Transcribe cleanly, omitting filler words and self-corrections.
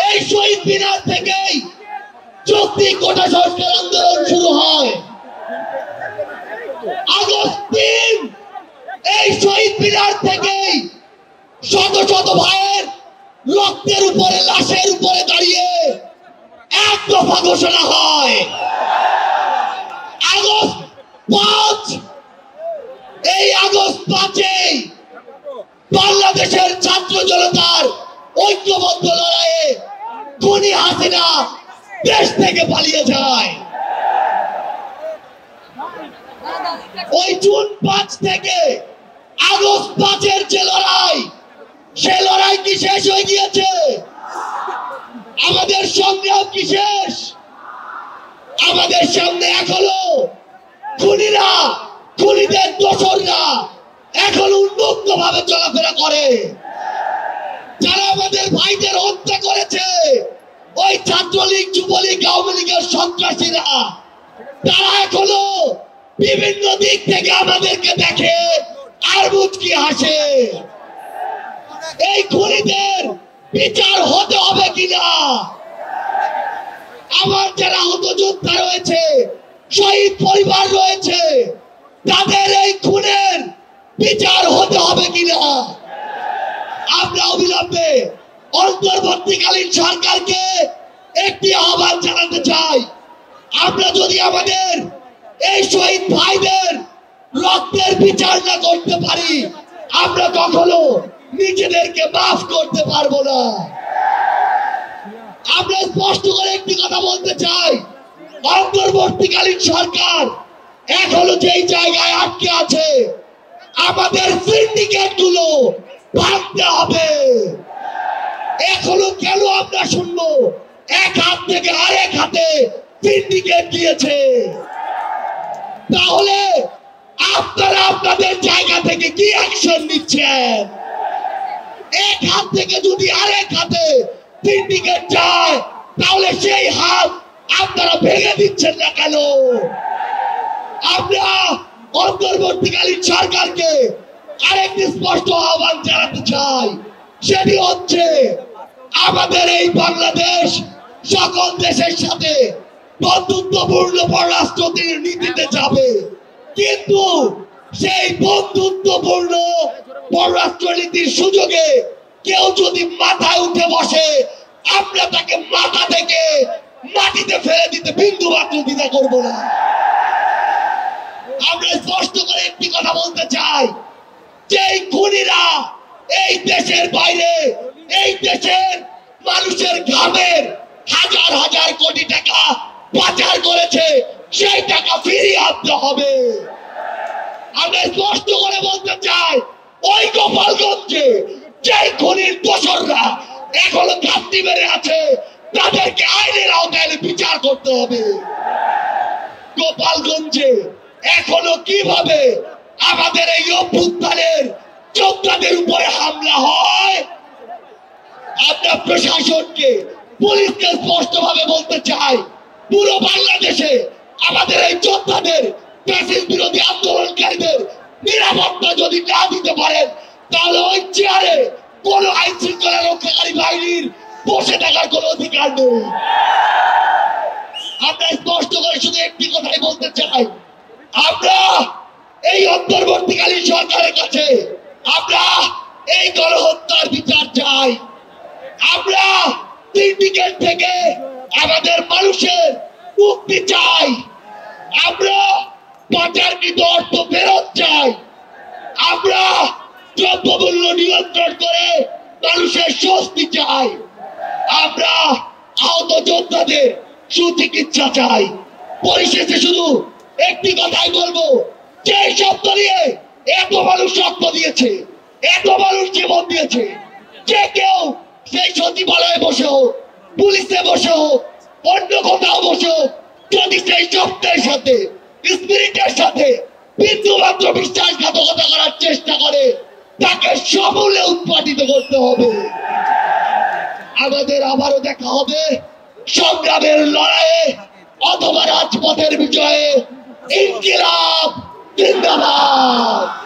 এই শহীদ মিনার থেকেই চুক্তি কোটা সংস্কার আন্দোলন শুরু হয়। আগস্ট ৩ এই শহীদ মিনার থেকেই শত শত ভাইয়ের রক্তের উপরে, লাশের উপরে দাঁড়িয়ে এক দফা ঘোষণা হয়। আগস্ট ৫, এই আগস্ট ৫-এই বাংলাদেশের ছাত্র জনতার ঐক্যবদ্ধ লড়াইয়ে খুনি হাসিনা দেশ থেকে পালিয়ে যায়। ওই জুন ৫ থেকে আগস্ট ৫-এর যে লড়াই, সে লড়াই কি শেষ হয়ে গিয়েছে? আমাদের সংগ্রাম কি শেষ? আমাদের সামনে এখনো খুনিরা, খুনিদের দোসররা এখন উন্মুক্ত ভাবে চলাফেরা করে। যারা আমাদের ভাইদের হত্যা করেছে, ওই ছাত্রলীগ, যুবলীগ, আওয়ামী লীগের সন্ত্রাসীরা, তারা এখনো বিভিন্ন দিক থেকে আমাদেরকে দেখে আর মুচকি হাসে। এই খুনিদের বিচার হতে হবে কিনা? আমার যারা আহত যোদ্ধা রয়েছে, শহীদ পরিবার রয়েছে, তাদের এই খুনের বিচার হতে হবে কিনা? আমরা অবিলম্বে অন্তর্বর্তীকালীন সরকারকে একটি আহ্বান জানাতে চাই। আমরা যদি আমাদের এই শহীদ ভাইদের রক্তের বিচার না করতে পারি, আমরা কখনো নিজেদেরকে মাফ করতে পারবো না। আমরা স্পষ্ট করে একটি কথা বলতে চাই, অন্তর্বর্তীকালীন সরকার এখনো যেই জায়গায় আটকে আছে, আমাদের সিন্ডিকেট গুলো ভাঙতে হবে। এখনো কেন আমরা শুনবো এক হাত থেকে আরেক হাতে সিন্ডিকেট দিয়েছে? তাহলে আপনারা আপনাদের জায়গা থেকে কি অ্যাকশন নিচ্ছেন? এক হাত থেকে যদি আরেক হাতে সিন্ডিকেট যায়, তাহলে সেই হাত আপনারা ভেঙে দিচ্ছেন না কেন? আমরা অন্তর্বর্তীকালীন সরকারকে আরেকটি স্পষ্ট আহ্বান জানাতে চাই, সেটি হচ্ছে আমাদের এই বাংলাদেশ সকল দেশের সাথে বন্ধুত্বপূর্ণ পররাষ্ট্র নীতিতে যাবে, কিন্তু সেই বন্ধুত্বপূর্ণ পররাষ্ট্র নীতির সুযোগে কেউ যদি মাথায় উঠে বসে, আমরা তাকে মাথা থেকে মাটিতে ফেলে দিতে বিন্দু মাত্র দ্বিধা করব না। আমরা স্পষ্ট করে একটি কথা বলতে চাই, যে খুনিরা এই দেশের বাইরে, এই দেশের মানুষের ঘামের হাজার হাজার কোটি টাকা পাচার করেছে, সেই টাকা ফিরিয়ে আনতে হবে। আমরা স্পষ্ট করে বলতে চাই, ওই গোপালগঞ্জে যে খুনির দোসররা এখনো ঘাপটি মেরে আছে, তাদেরকে আইনের আওতায় বিচার করতে হবে। গোপালগঞ্জে এখনো কিভাবে আমাদের এই অভ্যুত্থানের যোদ্ধাদের উপরে হামলা হয়, আমরা প্রশাসনকে, পুলিশকে স্পষ্ট ভাবে বলতে চাই, পুরো বাংলাদেশে আমাদের এই যোদ্ধাদের, ফ্যাসিস্ট বিরোধী আন্দোলনকারীদের নিরাপত্তা যদি না দিতে পারেন, তাহলে ওই চেয়ারে কোন আইন শৃঙ্খলা রক্ষাকারী বাহিনীর বসে থাকার কোন অধিকার নেই। আমরা স্পষ্ট করে শুধু একটি কথাই বলতে চাই, আমরা এই অন্তর্বর্তীকালীন সরকারের কাছে আমরা এই গণহত্যার বিচার চাই। আমরা সিন্ডিকেট থেকে আমাদের মানুষের মুক্তি চাই। আমরা পাচারকৃত অর্থ ফেরত চাই। আমরা দ্রব্যমূল্য নিয়ন্ত্রণ করে মানুষের স্বস্তি চাই। আমরা আহত যোদ্ধাদের সুচিকিৎসা চাই। পরিশেষে শুধু একটি কথাই বলবো, যে শব্দ নিয়ে এত মানুষ রক্ত দিয়েছে, এত মানুষ জীবন দিয়েছে, যে কেউ সেই সচিবালয়ে বসে হোক, পুলিশে বসে হোক, অন্য কোথাও বসে হোক, যদি সেই শব্দের সাথে, স্পিরিটের সাথে বিন্দু মাত্র বিশ্বাসঘাতকতা করার চেষ্টা করে, তাকে সমূলে উৎপাদিত করতে হবে। আমাদের আবারও দেখা হবে সংগ্রামের লড়াইয়ে অথবা রাজপথের বিজয়ে। ইনকিলাব জিন্দাবাদ।